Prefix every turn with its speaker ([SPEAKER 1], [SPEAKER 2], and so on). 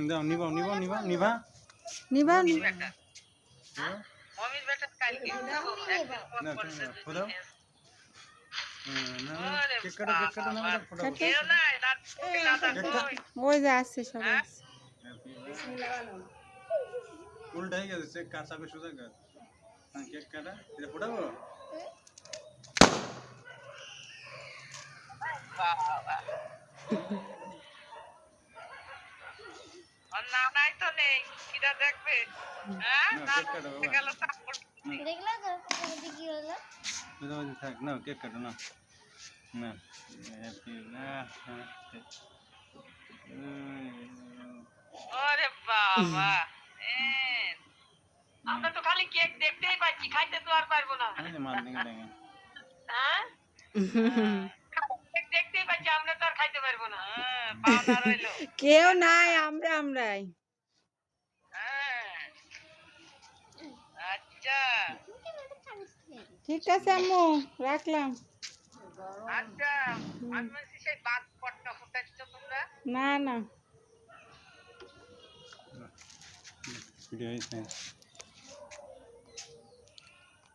[SPEAKER 1] যাও নিবা নিবা নিবা নিবা
[SPEAKER 2] নিবা
[SPEAKER 3] মমির বেটা কালকে একদিন পর
[SPEAKER 1] না
[SPEAKER 3] পর
[SPEAKER 1] তুমি ফোদাও না
[SPEAKER 3] আরে
[SPEAKER 1] কেক কাটো না আমাদের ফোদাও
[SPEAKER 3] কেউ নাই রাত কোটি দাদা কই
[SPEAKER 2] ওই যে আসছে সবাই
[SPEAKER 3] হ্যাঁ?
[SPEAKER 2] আসছে।
[SPEAKER 1] উল্টা হয়ে গেছে কাঁচাবে সোজা গাছ কেক কাটা এটা ফোটাবো
[SPEAKER 3] বাবা আর না নাই তো নেই কিরা দেখবে হ্যাঁ
[SPEAKER 1] না,
[SPEAKER 3] না
[SPEAKER 1] কেক কাটো বাবা।
[SPEAKER 3] গেল সাপোর্ট
[SPEAKER 4] দেখলা তো এটা কি হলো?
[SPEAKER 1] থাক না কেক কাটো না না হ্যাপি না
[SPEAKER 3] ওরে বাবা আমরা তো খালি কেক দেখতেই পাচ্ছি খাইতে তো আর পারবো না
[SPEAKER 1] আমি মান দিকে দেখেন
[SPEAKER 3] হ্যাঁ কেক দেখতেই পাচ্ছি আমরা তো আর খাইতে পারবো না পাওনা রইলো
[SPEAKER 2] কেউ নাই আমরাই
[SPEAKER 3] হ্যাঁ আচ্ছা
[SPEAKER 2] ঠিক আছে আম্মু রাখলাম।
[SPEAKER 3] আচ্ছা আমি বলছি সেই বাঘ পট্টা ফুটাচ্ছ তোমরা
[SPEAKER 2] না
[SPEAKER 1] ভিডিও হয়েছে